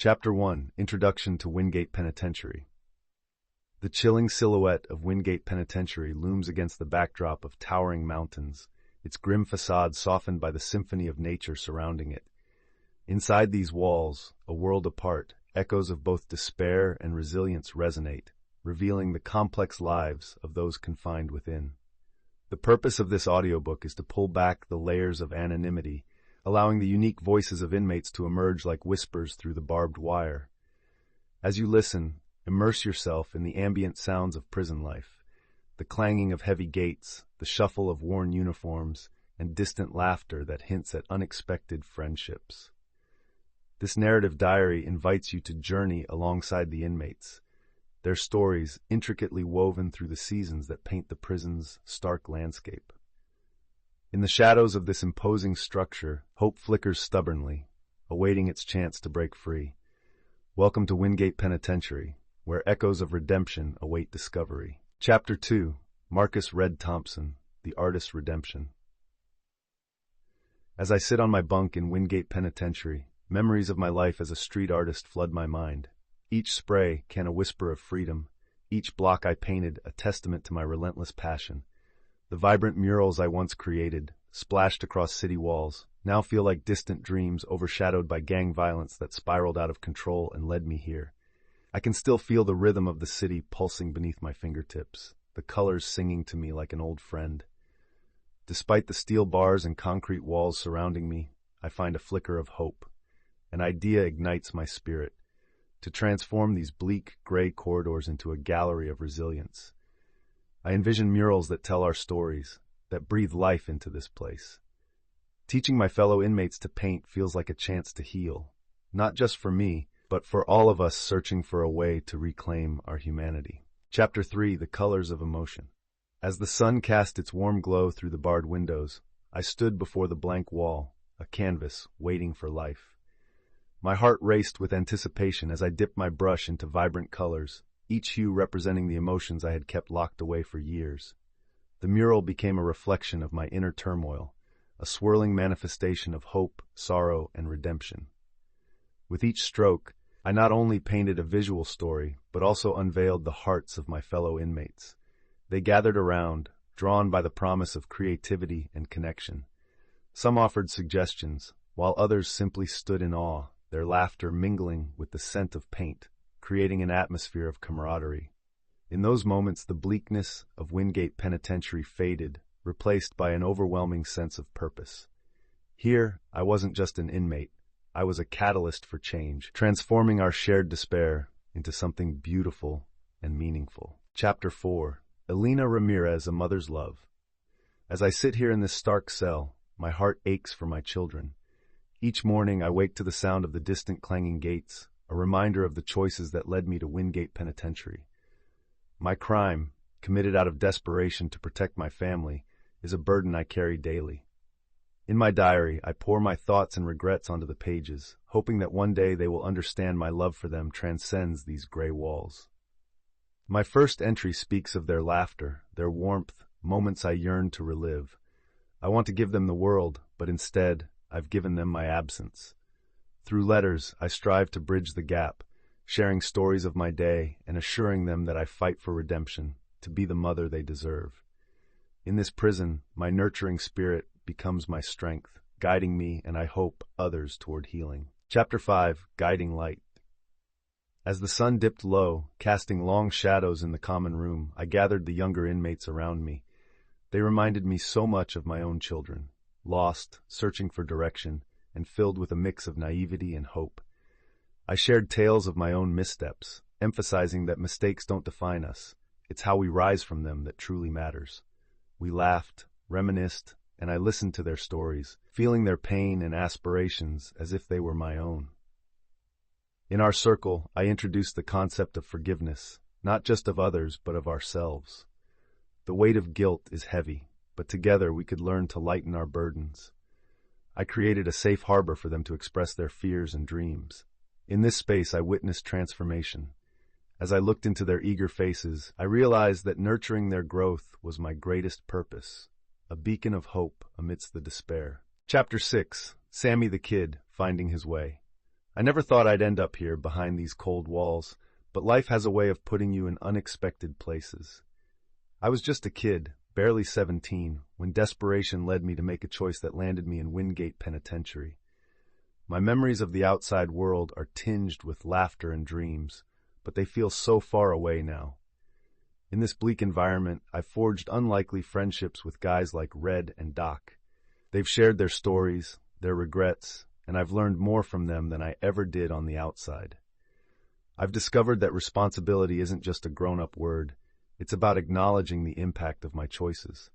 Chapter 1, Introduction to Wingate Penitentiary. The chilling silhouette of Wingate Penitentiary looms against the backdrop of towering mountains, its grim facade softened by the symphony of nature surrounding it. Inside these walls, a world apart, echoes of both despair and resilience resonate, revealing the complex lives of those confined within. The purpose of this audiobook is to pull back the layers of anonymity, allowing the unique voices of inmates to emerge like whispers through the barbed wire. As you listen, immerse yourself in the ambient sounds of prison life, the clanging of heavy gates, the shuffle of worn uniforms, and distant laughter that hints at unexpected friendships. This narrative diary invites you to journey alongside the inmates, their stories intricately woven through the seasons that paint the prison's stark landscape. In the shadows of this imposing structure, hope flickers stubbornly, awaiting its chance to break free. Welcome to Wingate Penitentiary, where echoes of redemption await discovery. Chapter 2, Marcus Red Thompson, The Artist's Redemption. As I sit on my bunk in Wingate Penitentiary, memories of my life as a street artist flood my mind. Each spray can a whisper of freedom, each block I painted a testament to my relentless passion. The vibrant murals I once created, splashed across city walls, now feel like distant dreams overshadowed by gang violence that spiraled out of control and led me here. I can still feel the rhythm of the city pulsing beneath my fingertips, the colors singing to me like an old friend. Despite the steel bars and concrete walls surrounding me, I find a flicker of hope. An idea ignites my spirit, to transform these bleak, gray corridors into a gallery of resilience. I envision murals that tell our stories, that breathe life into this place. Teaching my fellow inmates to paint feels like a chance to heal, not just for me, but for all of us searching for a way to reclaim our humanity. Chapter 3, The Colors of Emotion. As the sun cast its warm glow through the barred windows, I stood before the blank wall, a canvas waiting for life. My heart raced with anticipation as I dipped my brush into vibrant colors, each hue representing the emotions I had kept locked away for years. The mural became a reflection of my inner turmoil, a swirling manifestation of hope, sorrow, and redemption. With each stroke, I not only painted a visual story, but also unveiled the hearts of my fellow inmates. They gathered around, drawn by the promise of creativity and connection. Some offered suggestions, while others simply stood in awe, their laughter mingling with the scent of paint, creating an atmosphere of camaraderie. In those moments, the bleakness of Wingate Penitentiary faded, replaced by an overwhelming sense of purpose. Here, I wasn't just an inmate. I was a catalyst for change, transforming our shared despair into something beautiful and meaningful. Chapter 4, Elena Ramirez, A Mother's Love. As I sit here in this stark cell, my heart aches for my children. Each morning I wake to the sound of the distant clanging gates, a reminder of the choices that led me to Wingate Penitentiary. My crime, committed out of desperation to protect my family, is a burden I carry daily. In my diary, I pour my thoughts and regrets onto the pages, hoping that one day they will understand my love for them transcends these gray walls. My first entry speaks of their laughter, their warmth, moments I yearn to relive. I want to give them the world, but instead, I've given them my absence. Through letters, I strive to bridge the gap, sharing stories of my day and assuring them that I fight for redemption, to be the mother they deserve. In this prison, my nurturing spirit becomes my strength, guiding me and I hope others toward healing. Chapter 5, Guiding Light. As the sun dipped low, casting long shadows in the common room, I gathered the younger inmates around me. They reminded me so much of my own children. Lost, searching for direction, and filled with a mix of naivety and hope. I shared tales of my own missteps, emphasizing that mistakes don't define us. It's how we rise from them that truly matters. We laughed, reminisced, and I listened to their stories, feeling their pain and aspirations as if they were my own. In our circle, I introduced the concept of forgiveness, not just of others, but of ourselves. The weight of guilt is heavy, but together we could learn to lighten our burdens. I created a safe harbor for them to express their fears and dreams. In this space, I witnessed transformation. As I looked into their eager faces, I realized that nurturing their growth was my greatest purpose, a beacon of hope amidst the despair. Chapter 6, Sammy the Kid, Finding His Way. I never thought I'd end up here behind these cold walls, but life has a way of putting you in unexpected places. I was just a kid, barely 17, when desperation led me to make a choice that landed me in Wingate Penitentiary. My memories of the outside world are tinged with laughter and dreams, but they feel so far away now. In this bleak environment, I've forged unlikely friendships with guys like Red and Doc. They've shared their stories, their regrets, and I've learned more from them than I ever did on the outside. I've discovered that responsibility isn't just a grown-up word. It's about acknowledging the impact of my choices.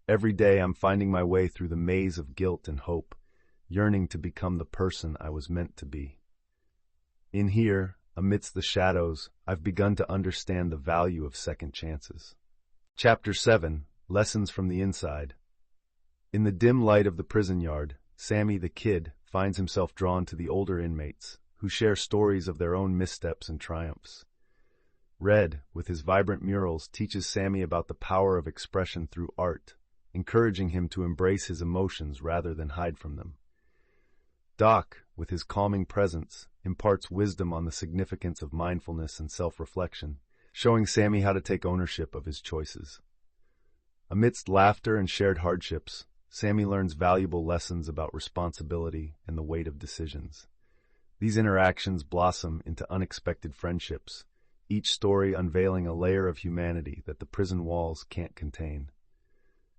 Every day I'm finding my way through the maze of guilt and hope, yearning to become the person I was meant to be. In here, amidst the shadows, I've begun to understand the value of second chances. Chapter 7. Lessons from the Inside. In the dim light of the prison yard, Sammy the Kid finds himself drawn to the older inmates, who share stories of their own missteps and triumphs. Red, with his vibrant murals, teaches Sammy about the power of expression through art, encouraging him to embrace his emotions rather than hide from them. Doc, with his calming presence, imparts wisdom on the significance of mindfulness and self-reflection, showing Sammy how to take ownership of his choices. Amidst laughter and shared hardships, Sammy learns valuable lessons about responsibility and the weight of decisions. These interactions blossom into unexpected friendships, each story unveiling a layer of humanity that the prison walls can't contain.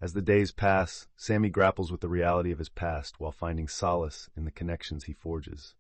As the days pass, Sammy grapples with the reality of his past while finding solace in the connections he forges.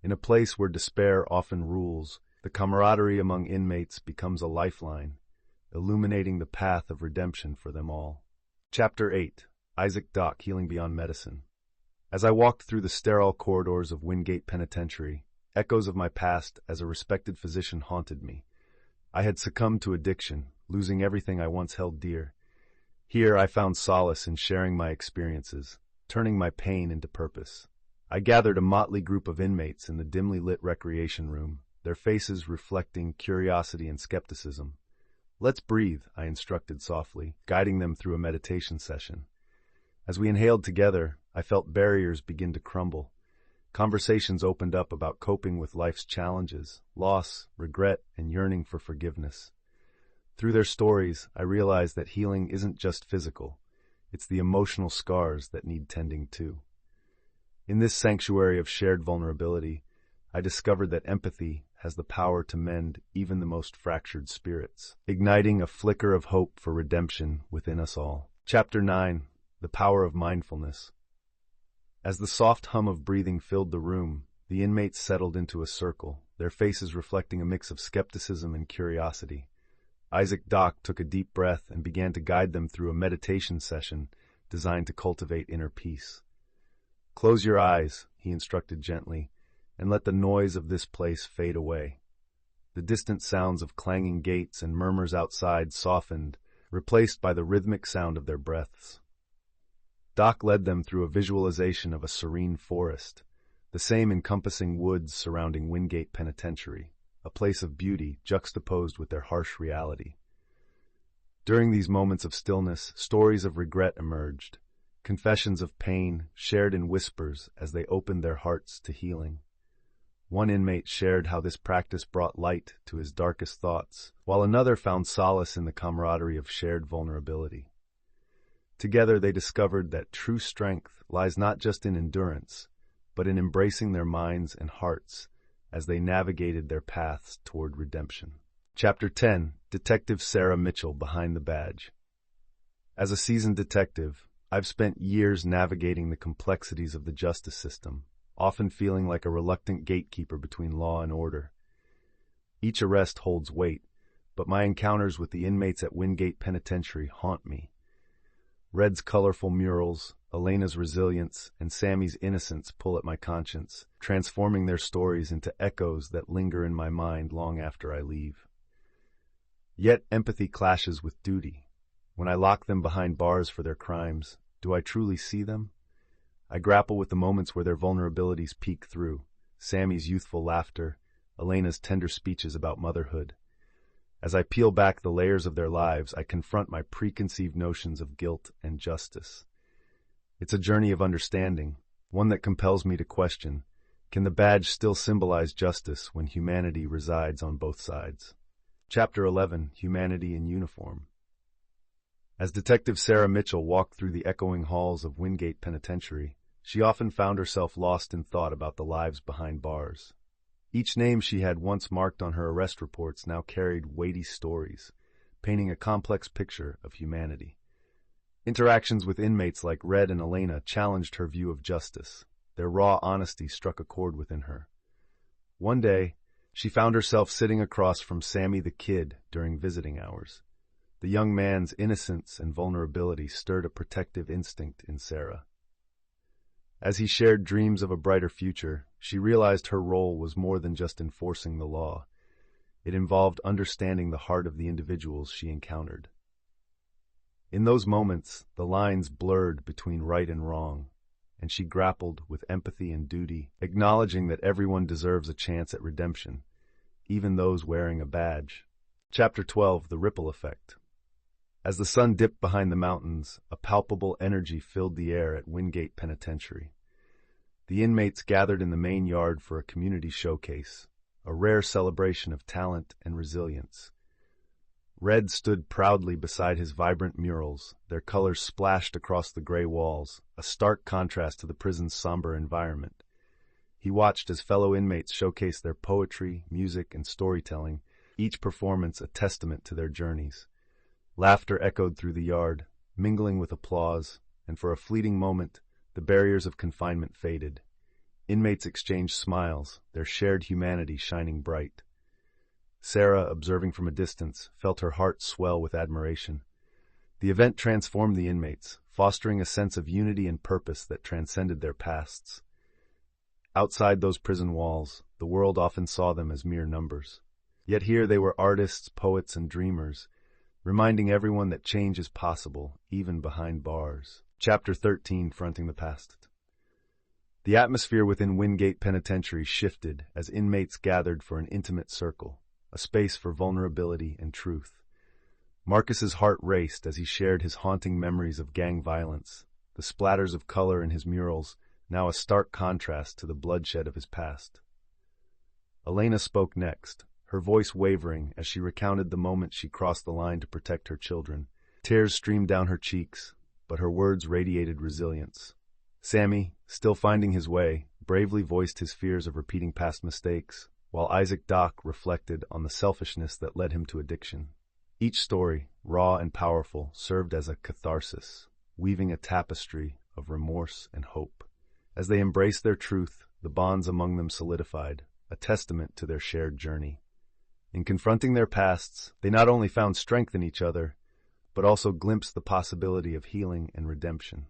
In a place where despair often rules, the camaraderie among inmates becomes a lifeline, illuminating the path of redemption for them all. Chapter 8. Isaac Doc Healing Beyond Medicine. As I walked through the sterile corridors of Wingate Penitentiary, echoes of my past as a respected physician haunted me. I had succumbed to addiction, losing everything I once held dear. Here I found solace in sharing my experiences, turning my pain into purpose. I gathered a motley group of inmates in the dimly lit recreation room, their faces reflecting curiosity and skepticism. "Let's breathe," I instructed softly, guiding them through a meditation session. As we inhaled together, I felt barriers begin to crumble. Conversations opened up about coping with life's challenges, loss, regret, and yearning for forgiveness. Through their stories, I realized that healing isn't just physical. It's the emotional scars that need tending too. In this sanctuary of shared vulnerability, I discovered that empathy has the power to mend even the most fractured spirits, igniting a flicker of hope for redemption within us all. Chapter 9. The Power of Mindfulness. As the soft hum of breathing filled the room, the inmates settled into a circle, their faces reflecting a mix of skepticism and curiosity. Isaac Doc took a deep breath and began to guide them through a meditation session designed to cultivate inner peace. "Close your eyes," he instructed gently, "and let the noise of this place fade away." The distant sounds of clanging gates and murmurs outside softened, replaced by the rhythmic sound of their breaths. Doc led them through a visualization of a serene forest, the same encompassing woods surrounding Wingate Penitentiary, a place of beauty juxtaposed with their harsh reality. During these moments of stillness, stories of regret emerged, confessions of pain shared in whispers as they opened their hearts to healing. One inmate shared how this practice brought light to his darkest thoughts, while another found solace in the camaraderie of shared vulnerability. Together they discovered that true strength lies not just in endurance, but in embracing their minds and hearts as they navigated their paths toward redemption. Chapter 10. Detective Sarah Mitchell Behind the Badge. As a seasoned detective, I've spent years navigating the complexities of the justice system, often feeling like a reluctant gatekeeper between law and order. Each arrest holds weight, but my encounters with the inmates at Wingate Penitentiary haunt me. Red's colorful murals, Elena's resilience, and Sammy's innocence pull at my conscience, transforming their stories into echoes that linger in my mind long after I leave. Yet empathy clashes with duty. When I lock them behind bars for their crimes, do I truly see them? I grapple with the moments where their vulnerabilities peek through, Sammy's youthful laughter, Elena's tender speeches about motherhood. As I peel back the layers of their lives, I confront my preconceived notions of guilt and justice. It's a journey of understanding, one that compels me to question, Can the badge still symbolize justice when humanity resides on both sides? Chapter 11, Humanity in Uniform. As Detective Sarah Mitchell walked through the echoing halls of Wingate Penitentiary, she often found herself lost in thought about the lives behind bars. Each name she had once marked on her arrest reports now carried weighty stories, painting a complex picture of humanity. Interactions with inmates like Red and Elena challenged her view of justice. Their raw honesty struck a chord within her. One day, she found herself sitting across from Sammy the Kid during visiting hours. The young man's innocence and vulnerability stirred a protective instinct in Sarah. As he shared dreams of a brighter future, she realized her role was more than just enforcing the law. It involved understanding the heart of the individuals she encountered. In those moments, the lines blurred between right and wrong, and she grappled with empathy and duty, acknowledging that everyone deserves a chance at redemption, even those wearing a badge. Chapter 12, The Ripple Effect. As the sun dipped behind the mountains, a palpable energy filled the air at Wingate Penitentiary. The inmates gathered in the main yard for a community showcase, a rare celebration of talent and resilience. Red stood proudly beside his vibrant murals, their colors splashed across the gray walls, a stark contrast to the prison's somber environment. He watched as fellow inmates showcased their poetry, music, and storytelling, each performance a testament to their journeys. Laughter echoed through the yard, mingling with applause, and for a fleeting moment, the barriers of confinement faded. Inmates exchanged smiles, their shared humanity shining bright. Sarah, observing from a distance, felt her heart swell with admiration. The event transformed the inmates, fostering a sense of unity and purpose that transcended their pasts. Outside those prison walls, the world often saw them as mere numbers. Yet here they were artists, poets, and dreamers, reminding everyone that change is possible, even behind bars. Chapter 13, Fronting the Past. The atmosphere within Wingate Penitentiary shifted as inmates gathered for an intimate circle, a space for vulnerability and truth. Marcus's heart raced as he shared his haunting memories of gang violence, the splatters of color in his murals, now a stark contrast to the bloodshed of his past. Elena spoke next, her voice wavering as she recounted the moment she crossed the line to protect her children. Tears streamed down her cheeks, but her words radiated resilience. Sammy, still finding his way, bravely voiced his fears of repeating past mistakes, while Isaac Dock reflected on the selfishness that led him to addiction. Each story, raw and powerful, served as a catharsis, weaving a tapestry of remorse and hope. As they embraced their truth, the bonds among them solidified, a testament to their shared journey. In confronting their pasts, they not only found strength in each other, but also glimpsed the possibility of healing and redemption.